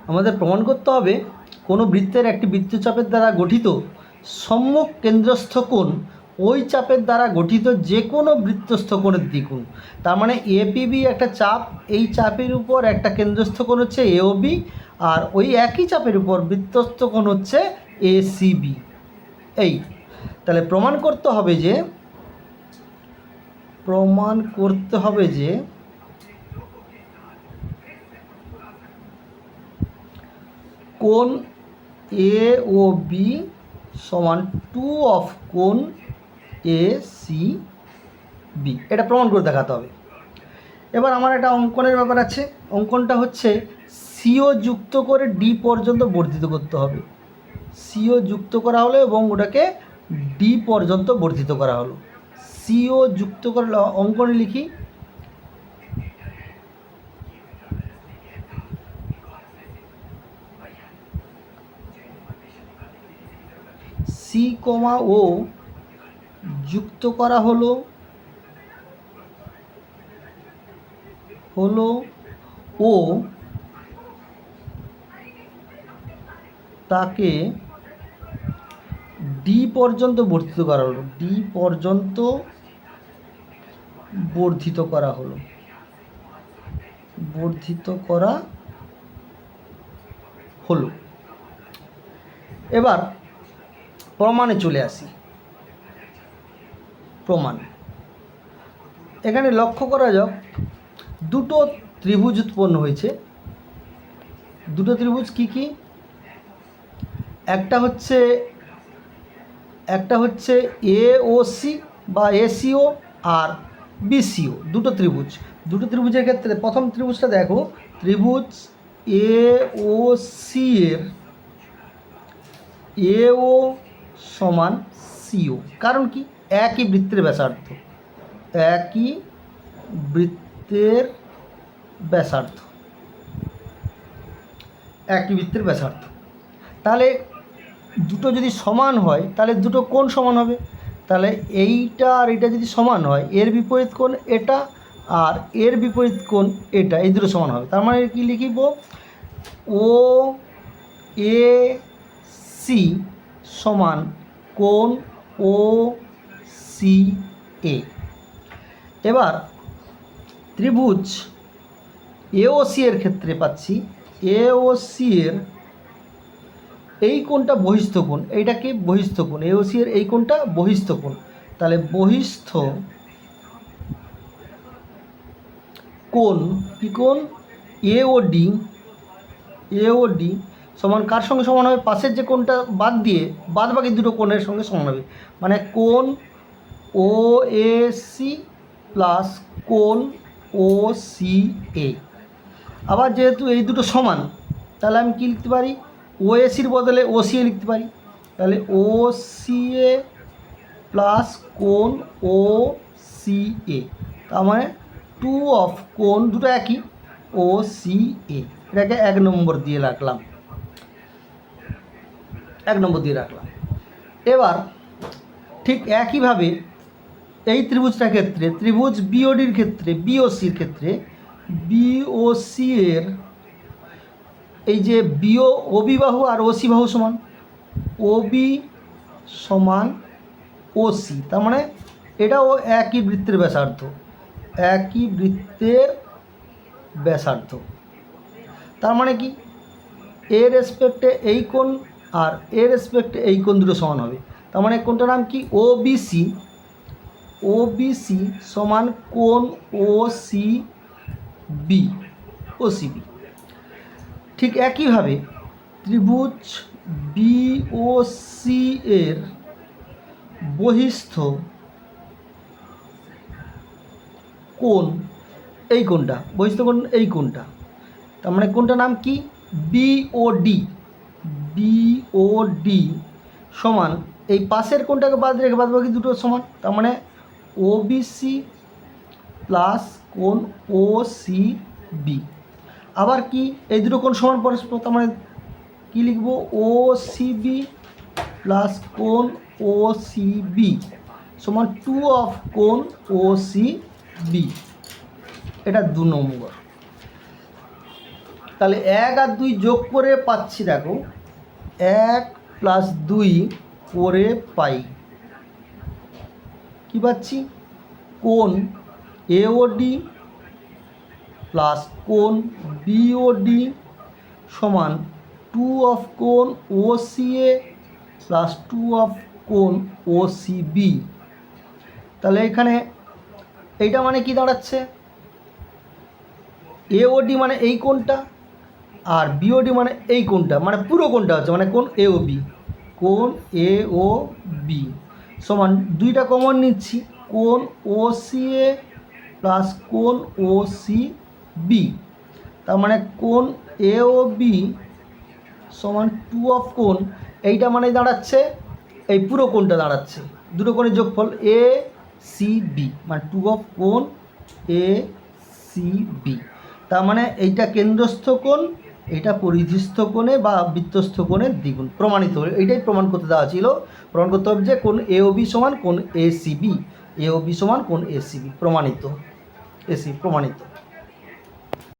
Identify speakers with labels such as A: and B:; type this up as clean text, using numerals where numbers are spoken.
A: আমাদের প্রমাণ করতে হবে কোনো বৃত্তের একটি বৃত্তচাপের দ্বারা গঠিত সম্মুখ কেন্দ্রস্থ কোণ ওই চাপের দ্বারা গঠিত যে কোনো বৃত্তস্থ কোণের দ্বিগুণ। তার মানে এপিবি একটা চাপ, এই চাপের উপর একটা কেন্দ্রস্থ কোণ হচ্ছে এওবি, আর ওই একই চাপের উপর বৃত্তস্থ কোণ হচ্ছে এসিবি। এই তাহলে প্রমাণ করতে হবে যে কোণ এ ও বি সমান 2 অফ কোণ এ সি বি, এটা প্রমাণ করে দেখাতে হবে। এবার আমার একটা অঙ্কনের ব্যাপার আছে। অঙ্কনটা হচ্ছে সিও যুক্ত করে ডি পর্যন্ত বর্ধিত করতে হবে। সিও যুক্ত করা হলো এবং ওটাকে ডি পর্যন্ত বর্ধিত করা হলো। সিও যুক্ত করে অঙ্কনে লিখি সি কমা ও যুক্ত করা হলো ও তাকে ডি পর্যন্ত বর্ধিত করা হলো, ডি পর্যন্ত বর্ধিত করা হলো, এবার প্রমাণে চলে আসি। প্রমাণ এখানে লক্ষ্য করা যাক, দুটো ত্রিভুজ উৎপন্ন হয়েছে। দুটো ত্রিভুজ কি কি? একটা হচ্ছে এ ও সি বা এসিও আর বিসিও, দুটো ত্রিভুজের ক্ষেত্রে প্রথম ত্রিভুজটা দেখো, ত্রিভুজ এ ও সি এর এ ও সমান সিও। কারণ কি? একই বৃত্তের ব্যাসার্ধ। তাহলে দুটো যদি সমান হয় তাহলে দুটো কোণ সমান হবে। তাহলে এইটা আর এটা যদি সমান হয়, এর বিপরীত কোণ এটা আর এর বিপরীত কোণ এটা, এই দুটো সমান হবে। তার মানে কি লিখিব? ও এ সি সমান কোণ ও সি এ। এবার ত্রিভুজ এ ও সি এর ক্ষেত্রে পাচ্ছি এ ও সি এর এই কোণটা বহিস্থ কোণ, এইটাকে বহিস্থ কোণ, এ ও সি এর এই কোণটা বহিস্থ কোণ। তাহলে বহিস্থ কোণ কি কোণ? এ ও ডি সমান কার সঙ্গে সমান হবে? পাশের যে কোণটা বাদ দিয়ে বাদ বাকি দুটো কোণের সঙ্গে সমান হবে। মানে কোণ ও এ সি প্লাস কোণ ও সি এ। আবার যেহেতু এই দুটো সমান, তাহলে আমি কী লিখতে পারি? ও এ সির বদলে ও সি এ লিখতে পারি। তাহলে ও সি এ প্লাস কোণ ও সি এ, তার মানে 2 অফ কোণ দুটো একই ও সি এ। এটাকে 1 নম্বর দিয়ে রাখলাম। এবার ঠিক একইভাবে এই ত্রিভুজটার ক্ষেত্রে, ত্রিভুজ বিওডির ক্ষেত্রে, বিওসির ক্ষেত্রে, বিওসি এর এই যে ওবি বাহু আর ওসি বাহু সমান, ওবি সমান ওসি, তার মানে এটাও একই বৃত্তের ব্যাসার্ধ। তার মানে কি? এর রেসপেক্টে এই কোণ আর এর রেসপেক্টে এই কোণ দুটো সমান হবে। তার মানে কোণটার নাম কি? ওবিসি সমান কোণ ওসিবি। ঠিক একইভাবে ত্রিভুজ বিওসি এর বহিস্থ কোণ এই কোণটা, বহিস্থ কোণ এই কোণটা, তার মানে কোণটার নাম কি? বিওডি সমান এই পাশের কোণটাকে বাদ রেখে বাদ বাকি দুটো সমান। তার মানে ওবিসি প্লাস কোণ ওসিবি। আবার কি? এই দুটো কোণ সমান পরস্পর, তার মানে কী লিখব? ওসিবি প্লাস কোণ ওসিবি সমান 2 অফ কোণ ওসিবি। এটা 2 নম্বর। তাহলে 1 আর 2 যোগ করে পাচ্ছি, দেখো 1 প্লাস 2 করে পাই, কী পাচ্ছি? কোণ এওডি প্লাস কোণ বিওডি সমান 2 অফ কোণ ওসিএ প্লাস 2 অফ কোণ ওসিবি। তাহলে এখানে এইটা মানে কি দাঁড়াচ্ছে? এওডি মানে এই কোণটা, আর বিওডি মানে এই কোণটা, মানে পুরো কোণটা হচ্ছে মানে কোণ এওবি, কোণ এওবি সমান 2টা কমন নিচ্ছি, কোণ ওসিএ প্লাস কোণ ওসিবি। তার মানে কোণ এওবি সমান 2 অফ কোণ, এইটা মানে দাঁড়াচ্ছে এই পুরো কোণটা দাঁড়াচ্ছে, দুটো কোণের যোগফল এ সি বি, মানে 2 অফ কোণ এ সি বি। তার মানে এইটা কেন্দ্রস্থ কোণ, এটা পরিধিস্থ কোণে বা বৃত্তস্থ কোণের দ্বিগুণ, প্রমাণিত। এইটাই প্রমাণ করতে দেওয়া ছিল, প্রমাণ করতে হবে যে কোণ এওবি সমান কোণ এসিবি, এওবি সমান কোণ এসিবি, প্রমাণিত, এসি প্রমাণিত।